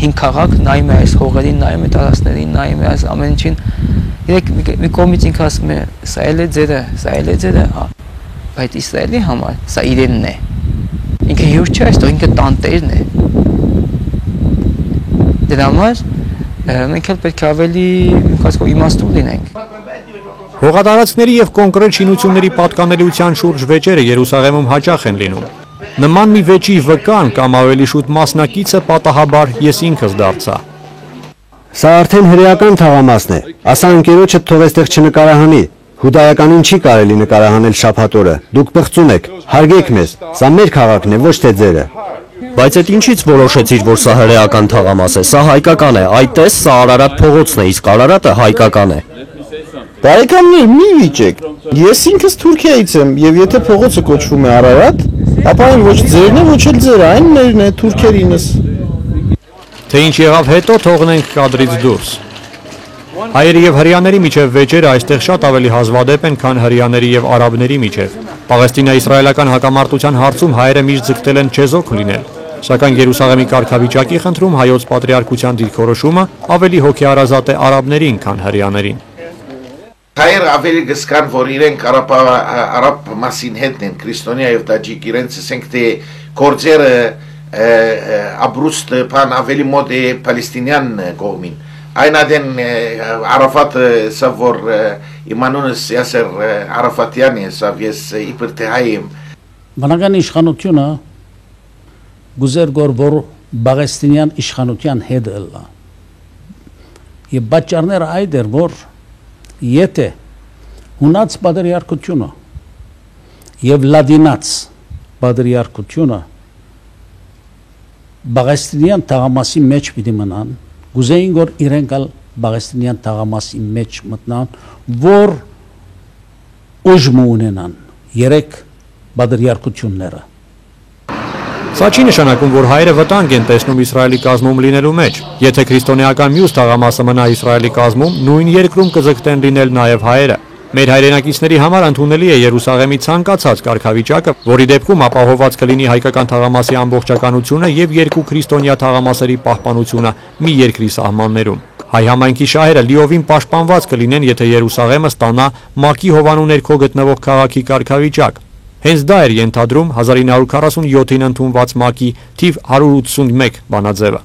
S10: հին քաղաք, նայում է այս հողերին, նայում է տարածքներին, նայում է այս ամեն ինչին։ Մի կողմից ինքը ասում է, սա էլ է ձերը, սա էլ է ձերը, բայց Իսրայելի համար սա իրենն է։ Ինքը հյուր չէ, այստեղ ինքը տանտերն է։ Դրա համար մենք էլ պետք է ավելի իմաստուն լինենք։
S1: Հողատարածքների եւ կոնկրետ շինությունների պատկանելիության շուրջ վեճերը Երուսաղեմում հաճախ են լինում։ Նման մի վեճի վկան կամ ավելի շուտ մասնակիցը պատահաբար ես ինքս դարձա։
S4: Սա արդեն հրեական թաղամասն է։ Ասա ընկերոջդ թող այստեղ չնկարահանի։ Հուդայականին չի կարելի նկարահանել շաբաթ օրը։ Դուք պղծում եք, հարգեք մեզ։ Սա մեր քաղաքն է, ոչ թե ձերը։
S12: Բայց այդ ինչից որոշեցիր, որ սա հրեական թաղամաս է։ Սա հայկական է։ Այ տես, սա Արարատ փողոցն է, իսկ Արարատը հայկական է։
S13: Բարեկամներ, մի վիճեք։ Ես ինքս Թուրքիայից եմ, եւ եթե փողոցը կոչվում է Արարատ, ապա այն ոչ ձերն է, ոչ էլ ձերը, այն մերն է, թուրքերինս։
S1: Թե ինչ եղավ հետո թողնենք կադրից դուրս։ Հայերի եւ հրեաների միջև վեճերը այստեղ շատ ավելի հազվադեպ են, քան հրեաների եւ արաբների միջև։ Պաղեստինա-իսրայելական հակամարտության հարցում հայերը միշտ ձգտել են չեզոք լինել, սակայն Երուսաղեմի կարգավիճակի խնդրում հայոց պատրիարքության դիրքորոշումը ավելի հոգեարազատ է արաբներին, քան հրեաներին։
S11: Հայեր ավելի գսկան, որ իրենք արաբ մասին հետն են, քրիստոնյա եւ տաջիկ իրենց ասենք թե կործերը ապրուստ պան ավելի մոտ է պալեստինյան կողմին։ Այն ադեն Արաֆատը սա որ իմանունս Յասեր Արաֆատյանը սա ես իբր թե հայ եմ։
S8: Բնական իշխանությունը գուզեր գոր Բաղեստինյան իշխանության հետ ելա։ Եվ բաճարները այդ էր, որ եթե հունաց բادرիարքությունը եւ լադինաց բادرիարքությունը Բաղեստինյան թաղամասի մեջ պիտի մնան, գուզեին որ իրենք ալ Բաղեստինյան թաղամասի մեջ մտնան, որ ուժմ ունենան երեք բادرիարքությունները։
S1: Սա չի նշանակում, որ հայերը վտանգ են տեսնում Իսրայելի կազմում լինելու մեջ։ Եթե քրիստոնեական մյուս թաղամասը մնա Իսրայելի կազմում, նույն երկրում կձգտեն լինել նաև հայերը։ Մեր հայրենակիցների համար ընդունելի է Երուսաղեմի ցանկացած կարգավիճակը, որի դեպքում ապահովված կլինի հայկական թաղամասի ամբողջականությունը եւ երկու քրիստոնյա թաղամասերի պահպանությունը մի երկրի սահմաններում։ Հայ համայնքի շահերը լիովին պաշտպանված կլինեն, եթե Երուսաղեմը ստանա ՄԱԿ-ի հովանու ներքո գտնվող քաղաքի կարգավիճակ։ Հենց դա էր ենթադրում 1947-ին ընդունված ՄԱԿ-ի թիվ 181 բանաձևը։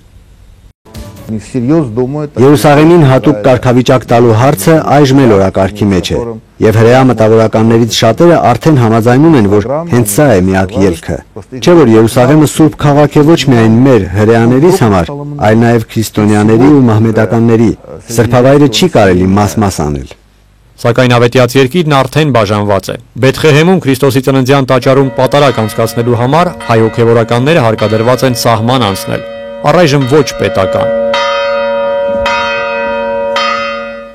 S4: Երուսաղեմին հատուկ կարգավիճակ տալու հարցը այժմ էլ օրակարգի մեջ է, եւ հրեա մտավորականներից շատերը արդեն համաձայնում են, որ հենց սա է միակ ելքը։ Չէ՞ որ Երուսաղեմը սուրբ քաղաք է ոչ միայն մեր հրեաներիս համար, այլ նաեւ քրիստոնյաների ու մահմեդականների։ Սրբավայրը չի կարելի մաս-մաս անել։
S1: Սակայն ավետյաց երկիրն արդեն բաժանված է։ Բեթխեհեմում Քրիստոսի ծննդյան տաճարում պատարակ անցկացնելու համար հայ հոգևորականները հարկադրված են սահման անցնել, առայժմ ոչ պետական։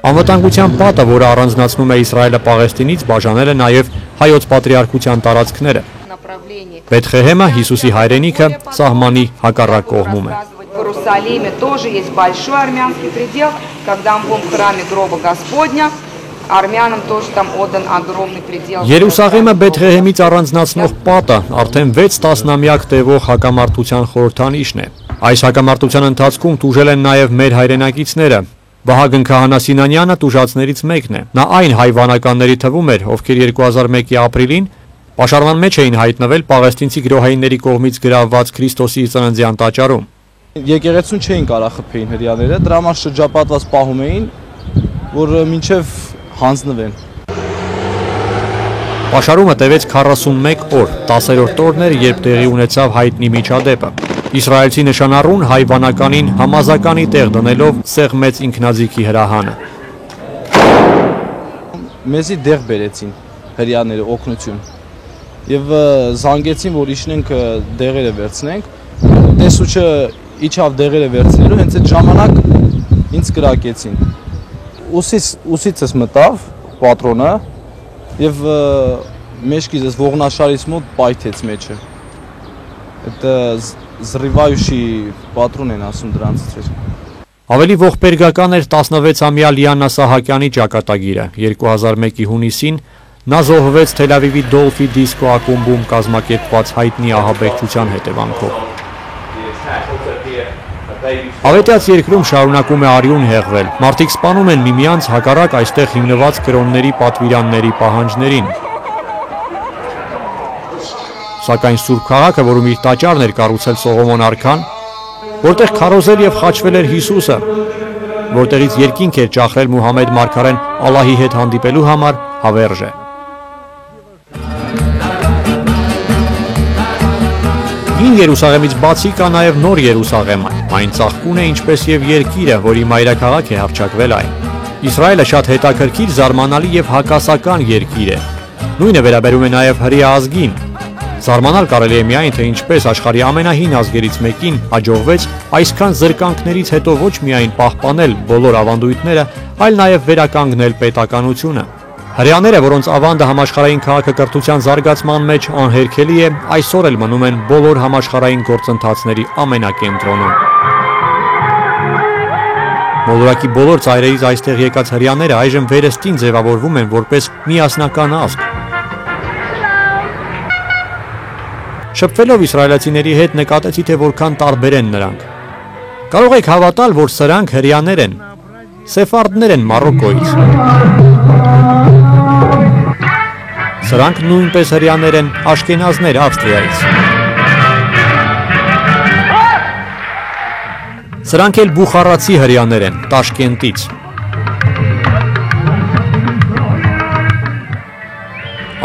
S1: Անվտանգության պատը, որը առանձնացնում է Իսրայելը Պաղեստինից, բաժանել է նաև հայոց պատրիարքության տարածքները։ Բեթխեհեմը Հիսուսի հայրենիքը սահմանի հակառակ կողմում է։
S14: В Иерусалиме тоже есть большой армянский предел, когда мы будем в храме гроба Господня, армянам тоже там отдан огромный предел։
S1: Երուսաղեմը Բեթխեհեմից առանձնացնող պատը արդեն 6 տասնամյակ տևող հակամարտության խորհրդանիշն է։ Այս հակամարտության ընթացքում տուժել են նաև մեր հայրենակիցները։ Վահագն Քահանա Սինանյանը տուժածներից մեկն է։ Նա այն հայ վանականների թվում էր, ովքեր 2001-ի ապրիլին պաշարման մեջ էին հայտնվել պաղեստինցի գրոհայինների կողմից գրավված Քրիստոսի ծննդյան տաճարում։
S6: Եկեղեցուն չէին կարող խփեին հрьяաները, դրա համար շրջապատված պահում էին, որ մինչև հանձնվեն։
S1: Պաշարումը տևեց 41 օր, 10-րդ օրն էր, երբ տեղի ունեցավ հայտնի միջադեպը։ Իսրայելցի նշանառուն հայ վանականին համազականի տեղ դնելով սեղմեց ինքնաձիգի հրահանը։
S6: Մեզի դեղ բերեցին հрьяաները օգնություն եւ զանգեցին, որ իջնենք դեղերը վերցնենք։ Տեսուչը իջավ դեղերը վերցնելու, հենց այդ ժամանակ ինձ կրակեցին։ Ուսիցս մտավ պատրոնը եւ մեջքից ողնաշարից մոտ պայթեց մեջը։ Это զրիվայուշի պատրոն են ասում դրանից։
S1: Ավելի ողբերգական էր 16-ամյա Լիանա Սահակյանի ճակատագիրը։ 2001-ի հունիսին նա զոհվեց Թել Ավիվի Դոլֆի դիսկո ակումբում կազմակերպված հայտնի ահաբեկչության հետևանքով։ Ավետյաց երկրում շարունակում է արյուն հեղվել։ Մարդիկ սպանում են միմյանց հակառակ այստեղ հիմնված կրոնների պատվիրանների պահանջներին։ Սակայն Սուրբ քաղաքը, որում իր տաճարն էր կառուցել Սողոմոն արքան, որտեղ քարոզել եւ խաչվել էր Հիսուսը, որտեղից երկինք էր ճախրել Մուհամեդ մարգարեն Ալլահի հետ հանդիպելու համար, հավերժ է։ Հին Երուսաղեմից բացի կա նաև Նոր Երուսաղեմը։ Այն ծաղկուն է ինչպես եւ երկիրը, որի մայրաքաղաք է հռչակվել այն։ Իսրայելը շատ հետաքրքիր, զարմանալի եւ հակասական երկիր է։ Նույնը վերաբերում է նաև հրեա ազգին։ Զարմանալ կարելի է միայն, թե ինչպես աշխարհի ամենահին ազգերից մեկին հաջողվեց այսքան զրկանքներից հետո ոչ միայն պահպանել բոլոր ավանդույթները, այլ նաև վերականգնել պետականությունը։ Հրեաները, որոնց ավանդը համաշխարհային քաղաքակրթության զարգացման մեջ անհերքելի է, այսօր էլ մնում են բոլոր համաշխարհային գործընթացների ամենակենտրոնում։ Մոլորակի բոլոր ծայրերից այստեղ եկած հրեաները այժմ վերստին ձևավորվում են որպես միասնական ազգ։ Շփվելով իսրայելացիների հետ նկատեցի, թե որքան տարբեր են նրանք։ Կարող եք հավատալ, որ սրանք հրեաներ են, սեֆարդներ են Մարոկոից։ Սրանք նույնպես հրեաներ են աշկենազներ Ավստրիայից։ Սրանք էլ բուխարացի հրեաներ են, Տաշկենտից։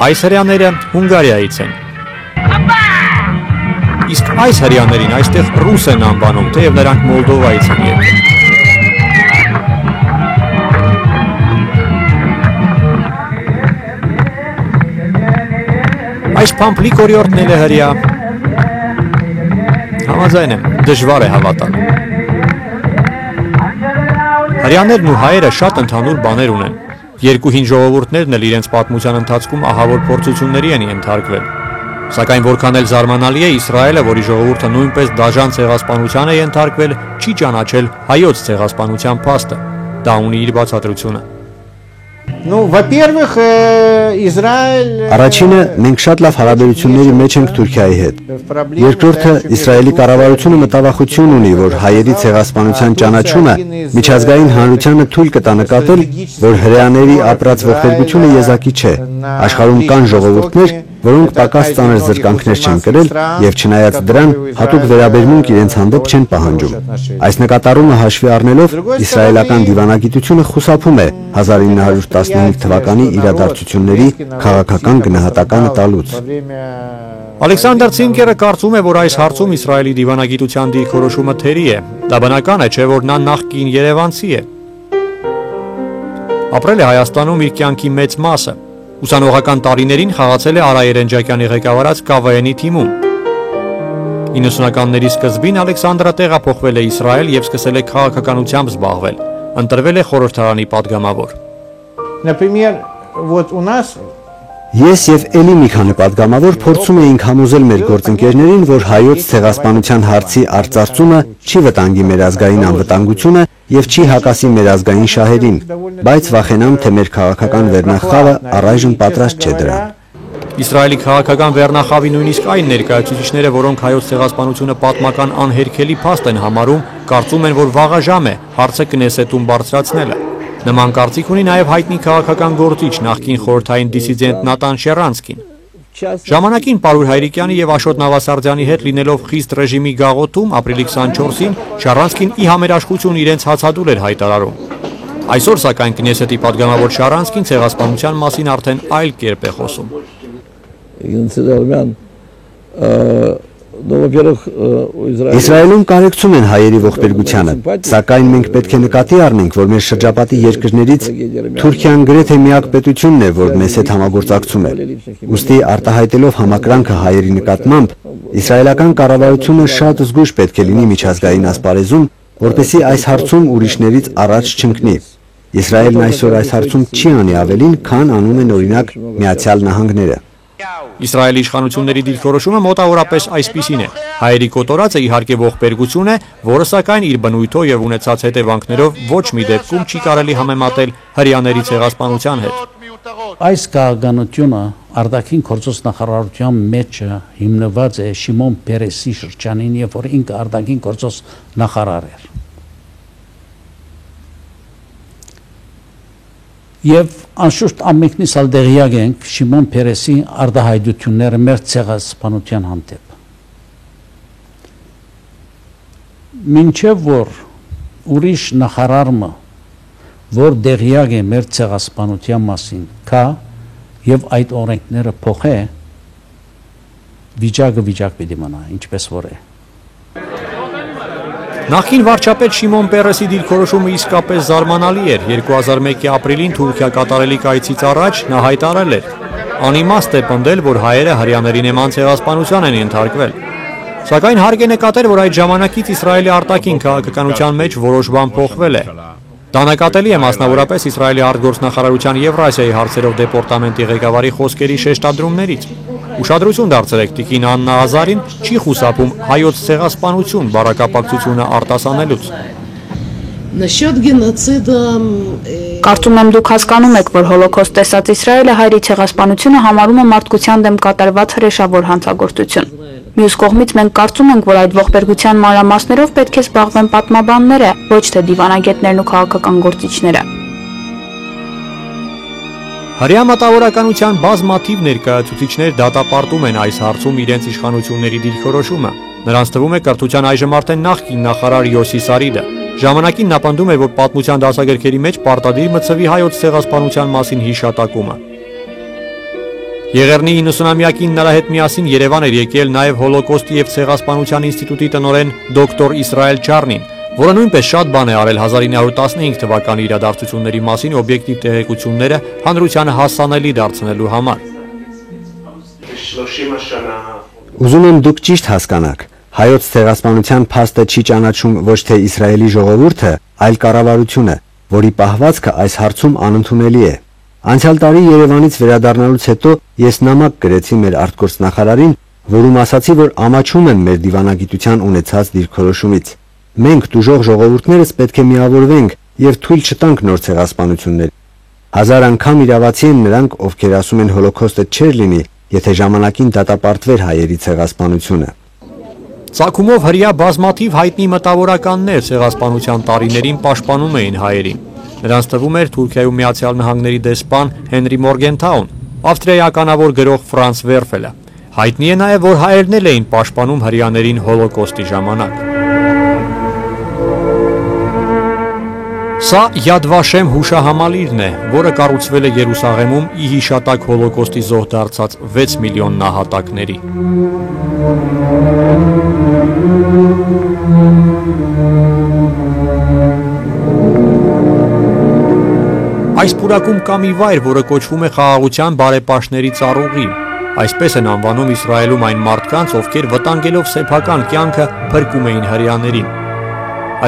S1: Այս հրեաները Հունգարիայից են։ Իսկ այս հրեաներին այստեղ ռուս են անվանում, թեև նրանք Մոլդովայից են եկել։ Այս փամփլիկ օրիորդն էլ է հրեա։ Համաձայն եմ, դժվար է հավատալ։ Հրեաներն ու հայերը շատ ընդհանուր բաներ ունեն։ Երկու հին ժողովուրդներն էլ իրենց պատմության ընթացքում ահավոր փորձությունների են ենթարկվել։ Սակայն որքան էլ զարմանալի է, Իսրայելը, որի ժողովուրդը նույնպես դաժան ցեղասպանության է ենթարկվել, չի ճանաչել հայոց ցեղասպանության փաստը։ Դա ունի իր բացատրությունը։
S4: Առաջինը, մենք շատ լավ հարաբերությունների մեջ ենք Թուրքիայի հետ։ Երկրորդը, Իսրայելի կառավարությունը մտավախություն ունի, որ հայերի ցեղասպանության ճանաչումը միջազգային հանրությանը թույլ կտա նկատել, որ հրեաների ապրած ողբերգությունը եզակի չէ։ Աշխարհում կան ժողովուրդներ, որոնք պակաս ծանր զրկանքներ չեն կրել եւ չնայած դրան հատուկ վերաբերմունք իրենց հանդեպ չեն պահանջում։ Այս նկատառումը հաշվի առնելով իսրայելական դիվանագիտությունը խուսափում է 1915 թվականի իրադարձությունների քաղաքական գնահատականը տալուց։
S1: Ալեքսանդր Ցինկերը կարծում է, որ այս հարցում Իսրայելի դիվանագիտության դիրքորոշումը թերի է։ Դա բնական է, չէ՞ որ նա նախկին երևանցի է։ Ապրել է Հայաստանում իր կյանքի մեծ մասը։ Ուսանողական տարիներին խաղացել է Արա Երենջակյանի ղեկավարած ԿՎՆ-ի թիմում։ 90-ականների սկզբին Ալեքսանդրը տեղափոխվել է Իսրայել եւ սկսել է քաղաքականությամբ զբաղվել։ Ընտրվել է խորհրդարանի падգամավոր։
S4: Ես եւ էլի մի քանի падգամավոր փորձում էինք համոզել մեր գործընկերներին, որ հայոց ցեղասպանության հարցի արծարծումը չի վտանգի մեր ազգային անվտանգությունը եւ չի հակասի մեր ազգային շահերին, բայց վախենամ, թե մեր քաղաքական վերնախավը առայժմ պատրաստ չէ դրան։
S1: Իսրայելի քաղաքական վերնախավի նույնիսկ այն ներկայացուցիչները, որոնք հայոց ցեղասպանությունը պատմական անհերքելի փաստ են համարում, կարծում են, որ վաղաժամ է հարցը Կնեսետում բարձրացնելը։ Նման կարծիք ունի նաև հայտնի քաղաքական գործիչ նախկին խորհրդային դիսիդենտ Նատան Շերանսկին։ Ժամանակին Պարուր Հայրիկյանի եւ Աշոտ Նավասարդյանի հետ լինելով խիստ ռեժիմի գաղութում ապրիլի 24-ին Շարանսկին ի համերաշխություն իրենց հացադուլ էր հայտարարում։ Այսօր սակայն Կնեսետի падգամավոր Շարանսկին ցեղասպանության մասին արդեն այլ կերպ է խոսում։
S4: Իսրայելում կարեկցում են հայերի ողբերգությանը, սակայն մենք պետք է նկատի առնենք, որ մեր շրջապատի երկրներից Թուրքիան գրեթե միակ պետությունն է, որ մեզ հետ համագործակցում է։ Ուստի արտահայտելով համակրանքը հայերի նկատմամբ, իսրայելական կառավարությունը շատ զգույշ պետք է լինի միջազգային ասպարեզում, որպեսզի այս հարցում ուրիշներից առաջ չընկնի։ Իսրայելն այսօր այս հարցում չի անի ավելին, քան անում են օրինակ Միացյալ Նահանգները։
S1: Իսրայելի իշխանությունների դիրքորոշումը մոտավորապես այսպիսին է։ Հայերի կոտորածը իհարկե ողբերգություն է, որը սակայն իր բնույթով եւ ունեցած հետևանքներով ոչ մի դեպքում չի կարելի համեմատել հրեաների ցեղասպանության հետ։
S8: Այս քաղաքականությունը արտաքին գործոս նախարարության մեջ հիմնված է Շիմոն Պերեսի շրջանին, երբ որ ինքը արտաքին գործոս նախարար էր։ Եվ անշուշտ ամենքնից ալ դեղյակ ենք Շիմոն Պերեսի արտահայտությունները մեր ցեղասպանության հանդեպ։ Մինչև որ ուրիշ նախարարը, որ դեղյակ է մեր ցեղասպանության մասին, կա եւ այդ օրենքները փոխե, վիճակը վիճակ պիտի մնա, ինչպես որ է։
S1: Նախկին վարչապետ Շիմոն Պերեսի դիրքորոշումը իսկապես զարմանալի էր։ 2001-ի ապրիլին Թուրքիա կատարելիք այցից առաջ նա հայտարարել էր. «Անիմաստ է պնդել, որ հայերը հրեաների նման ցեղասպանության են ենթարկվել»։ Սակայն հարկ է նկատել, որ այդ ժամանակից Իսրայելի արտաքին քաղաքականության մեջ որոշ բան փոխվել է։ Դա նկատելի է մասնավորապես Իսրայելի արտգործնախարարության Եվրասիայի հարցերով դեպարտամենտի ղեկավարի խոսքերի շեշտադրումներից։ Ուշադրություն դարձրեք, տիկին Աննա Ազարին չի խուսափում հայոց ցեղասպանություն բառակապակցությունը արտասանելուց։
S15: Կարծում եմ դուք հասկանում եք, որ հոլոկոստ տեսած Իսրայելը հայերի ցեղասպանությունը համարում է մարդկության դեմ կատարված հրեշավոր հանցագործություն։ Մյուս կողմից մենք կարծում ենք, որ այդ ողբերգության մանրամասներով պետք է զբաղվեն պատմաբանները, ոչ թե դիվանագետներն ու քաղաքական գործիչները։
S1: Հրեա մտավորականության բազմաթիվ ներկայացուցիչներ դատապարտում են այս հարցում իրենց իշխանությունների դիրքորոշումը։ Նրանց թվում է կրթության այժմ արդեն նախկին նախարար Յոսի Սարիդը։ Ժամանակին նա պնդում է, որ պատմության դասագրքերի մեջ պարտադիր մտցվի հայոց ցեղասպանության մասին հիշատակումը։ Եղեռնի 90-ամյակին նրա հետ միասին Երևան էր եկել նաև Հոլոկոստի և ցեղասպանության ինստիտուտի տնօրեն դոկտոր Իսրայել Չարնին, որը նույնպես շատ բան է արել 1915 թվականի իրադարձությունների մասին օբյեկտիվ տեղեկությունները հանրությանը հասանելի դարձնելու համար։
S4: Ուզում եմ դուք ճիշտ հասկանաք, հայոց ցեղասպանության փաստը չի ճանաչում ոչ թե Իսրայելի ժողովուրդը, այլ կառավարությունը, որի պահվածքը այս հարցում անընդունելի է։ Անցյալ տարի Երևանից վերադառնալուց հետո ես նամակ գրեցի մեր արտգործնախարարին, որում ասացի, որ ամաչում եմ մեր դիվանագիտության ունեցած դիրքորոշումից։ Մենք դժոխ ժողովուրդներս պետք է միավորվենք եւ թույլ չտանք նոր ցեղասպանություններ։ Հազար անգամ իրավացի են նրանք, ովքեր ասում են Հոլոկոստը չէր լինի, եթե ժամանակին դատապարտվեր հայերի ցեղասպանությունը։
S1: Ծագումով հրեա բազմաթիվ հայտնի մտավորականներ ցեղասպանության տարիներին պաշտպանում էին հայերին։ Նրանց թվում էր Թուրքիայում Միացյալ Նահանգների դեսպան Հենրի Մորգենթաուն, Ավստրիայի ականավոր գրող Ֆրանց Վերֆելը։ Հայտնի է նաև, որ հայերն էլ էին պաշտպանում հրեաներին Հոլոկոստի ժամանակ։ Սա Յադ Վաշեմ հուշահամալիրն է, որը կառուցվել է Երուսաղեմում ի հիշատակ Հոլոկոստի զոհ դարձած 6 միլիոն նահատակների։ Այս պուրակում կա մի վայր, որը կոչվում է խաղաղության բարեպաշտների ծառուղի։ Այսպես են անվանում Իսրայելում այն մարդկանց, ովքեր վտանգելով սեփական կյանքը փրկում էին հրեաներին։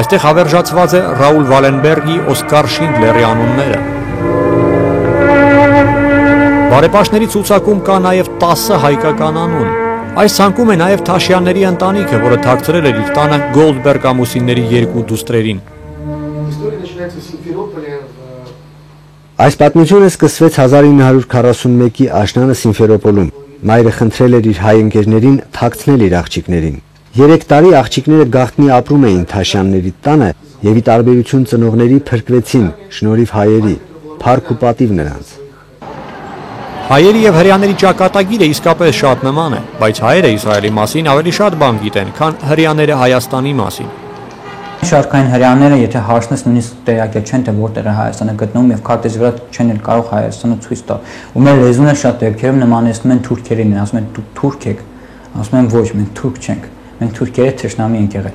S1: Այստեղ հավերժացված է Ռաուլ Վալենբերգի, Օսկար Շինդլերի անունները։ Բարեպաշտների ցուցակում կա նաև 10 հայկական անուն։ Այս ցանկում է նաև Թաշյանների ընտանիքը, որը թաքցրել էր իր տանը Գոլդբերգ ամուսինների 2 դուստրերին։
S4: Այս պատմությունը սկսվեց 1941-ի աշնանը Սիմֆերոպոլում։ Մայրը խնդրել էր իր հայ ընկերներին թաքցնել իր աղջիկներին։ 3 տարի աղջիկները գաղտնի ապրում էին Թաշյանների տանը եւ ի տարբերություն ծնողների փրկվեցին շնորհիվ հայերի, փառք ու պատիվ նրանց։
S1: Հայերի եւ հրեաների ճակատագիրը իսկապես շատ նման է, բայց հայերը Իսրայելի մասին ավելի շատ բան գիտեն, քան հրեաները Հայաստանի մասին։
S16: Շարքային հրեաները, եթե հարցնես նույնիսկ տեղյակել չեն, թե որտեղ է Հայաստանը գտնվում եւ քարտեզի վրա չեն էլ կարող Հայաստանը ցույց տալ։ Ու մեր լեզուն էլ շատ դեպքերում նմանեցնում են թուրքերին, ասում են դուք թուրք եք, ասում են ոչ, մենք թուրք չենք, մենք թուրքերը թշնամի ենք եղել։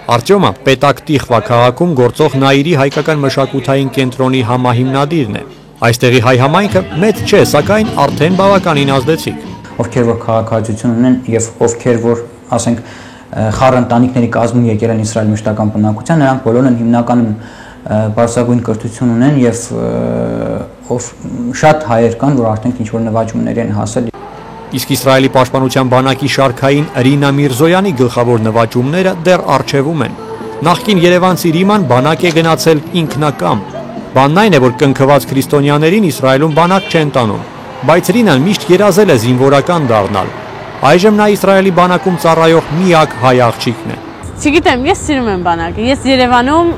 S1: Արտյոմը Պետակտիխվա քաղաքում գործող Նաիրի հայկական մշակութային կենտրոնի համահիմնադիրն է։ Այստեղի հայ համայնքը մեծ չէ, սակայն արդեն բավականին ազդեցիկ։
S16: Ովքեր որ քաղաքացիություն ունեն եւ ովքեր որ, ասենք, խառ ընտանիքների կազմում եկել են Իսրայել մշտական բնակության, նրանք բոլորն են հիմնականում բարձրագույն կրթություն ունեն եւ շատ հայեր կան, որ արդեն ինչ-որ նվաճումների են հասել։
S1: Իսկ Իսրայելի պաշտպանության բանակի շարքային Ռինա Միրզոյանի գլխավոր նվաճումները դեռ առջևում են։ Նախկին երևանցի Ռիման բանակ է գնացել ինքնակամ։ Բանն այն է, որ կնքված քրիստոնյաներին Իսրայելում բանակ չեն տանում, բայց Ռինան միշտ երազել է զինվորական դառնալ։ Այժմ նա Իսրայելի բանակում ծառայող միակ հայ աղջիկն է։
S17: Չգիտեմ, ես սիրում եմ բանակը։ Ես Երևանում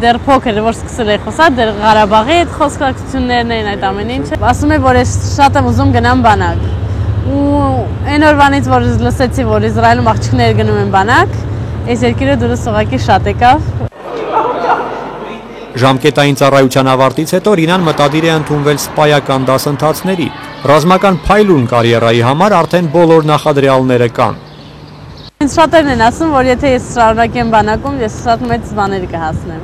S17: դեռ փոքր որ սկսել եմ խոսալ, դեռ Ղարաբաղի հետ խոսակցություններն են այդ ամեն ինչը։ Ասում եմ, որ ես շատ եմ ուզում գնամ բանակ։ Ու այն օրվանից որ լսեցի, որ Իսրայելում աղջիկները գնում են բանակ, այս երկիրը դուրս ուղղակի շատ եկավ։
S1: Ժամկետային ծառայության ավարտից հետո Ռինան մտադիր է ընդունվել սպայական դասընթացների։ Ռազմական փայլուն կարիերայի համար արդեն բոլոր նախադրյալները կան։
S17: Ինձ շատերն են ասում, որ եթե ես շարունակեմ բանակում, ես շատ մեծ բաներ կհասնեմ։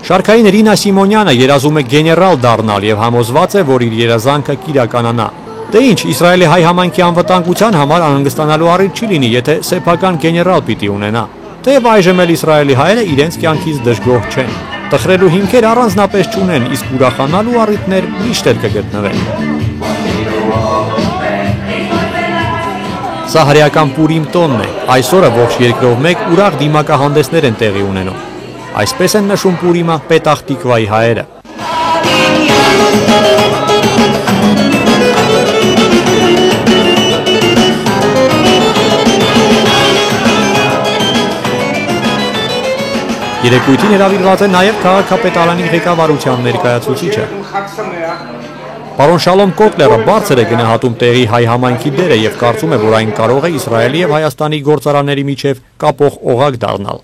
S1: Շարքային Ռինա Սիմոնյանը երազում է գեներալ դառնալ եւ համոզված է, որ իր երազանքը կիրականանա։ Դե ինչ, Իսրայելի հայ համայնքի անվտանգության համար անհանգստանալու առիթ չի լինի, եթե սեփական գեներալ պիտի ունենա։ Թեև այժմ էլ Իսրայելի հայերը իրենց կյանքից դժգոհ չեն։ Տխրելու հիմքեր առանձնապես չունեն, իսկ ուրախանալու առիթներ միշտ էլ կգտնվեն։ Սա հրեական Պուրիմ տոնն է։ Այսօրը ողջ երկրով մեկ ուրախ դիմակահանդեսներ են տեղի ունենում։ Այսպես են նշում Պուրիմը Պետախտիկվայի հայերը։ Երեկույթին հրավիրված է նաև քաղաքապետարանի ղեկավարության ներկայացուցիչը։ Պարոն Շալոմ Կոտլերը բարձր է գնահատում տեղի հայ համայնքի դերը եւ կարծում է, որ այն կարող է Իսրայելի եւ Հայաստանի գործարանների միջև կապող օղակ դառնալ։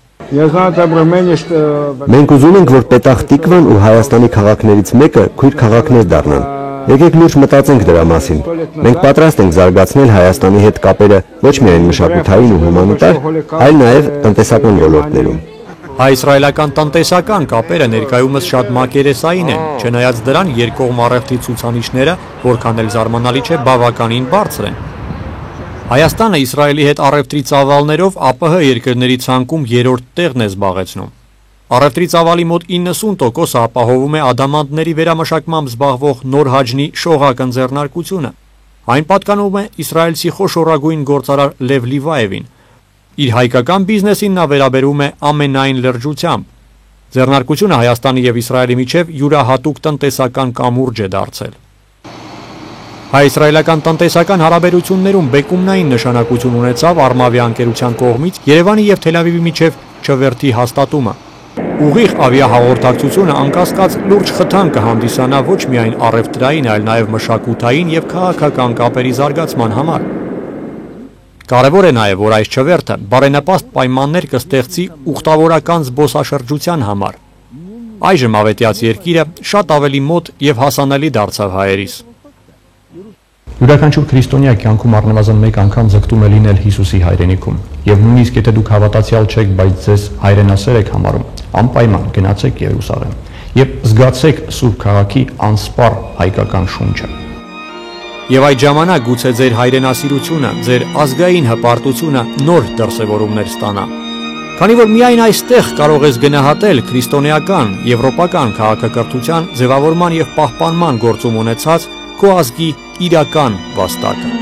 S4: Մենք ուզում ենք, որ Պետախ Տիկվան ու Հայաստանի քաղաքներից մեկը քույր քաղաքներ դառնան։ Եկեք լուրջ մտածենք դրա մասին։ Մենք պատրաստ ենք զարգացնել Հայաստանի հետ կապերը ոչ միայն մշակութային ու հումանիտար, այլ նաև տնտեսական ոլորտներում։
S1: Հայ-իսրայելական տնտեսական կապերը ներկայումս շատ մակերեսային են, չնայած դրան երկկողմ առևտրի ցուցանիշները, որքան էլ զարմանալի չէ, բավականին բարձր են։ Հայաստանը Իսրայելի հետ առևտրի ծավալներով ԱՊՀ երկրների ցանկում երրորդ տեղն է զբաղեցնում։ Առևտրի ծավալի մոտ 90%-ը ապահովում է ադամանդների վերամշակմամբ զբաղվող Նոր Հաջնի շողակ ընձեռնարկությունը։ Այն պատկանում է իսրայելցի խոշորագույն գործարար Լև Լիվայևին։ Իր հայկական բիզնեսին նա վերաբերում է ամենայն լրջությամբ։ Ձեռնարկությունը Հայաստանի եւ Իսրայելի միջև յուրահատուկ տնտեսական կամուրջ է դարձել։ Հայ-իսրայելական տնտեսական հարաբերություններում բեկումնային նշանակություն ունեցավ Արմավիա ընկերության կողմից Երևանի եւ Թել Ավիվի միջև չվերթի հաստատումը։ Ուղիղ ավիահաղորդակցությունը անկասկած լուրջ խթան կհանդիսանա ոչ միայն առևտրային, այլ նաեւ մշակութային եւ քաղաքական կապերի զարգացման համար։ Կարևոր է նաև, որ այս չվերթը բարենպաստ պայմաններ կստեղծի ուխտավորական զբոսաշրջության համար։ Այժմ ավետյաց երկիրը շատ ավելի մոտ եւ հասանելի դարձավ հայերիս։
S18: Յուրաքանչյուր քրիստոնյա կյանքում առնվազն մեկ անգամ ձգտում է լինել Հիսուսի հայրենիքում, եւ նույնիսկ եթե դուք հավատացյալ չեք, բայց ձեզ հայրենասեր եք համարում, անպայման գնացեք Երուսաղեմ եւ զգացեք Սուրբ քաղաքի անսպառ հայկական շունչը։
S1: Եվ այդ ժամանակ գուցե ձեր հայրենասիրությունը, ձեր ազգային հպարտությունը նոր դրսևորումներ ստանա։ Քանի որ միայն այստեղ կարող ես գնահատել քրիստոնեական, եվրոպական քաղաքակրթության ձևավորման եւ պահպանման գործում ունեցած քո ազգի իրական վաստակը։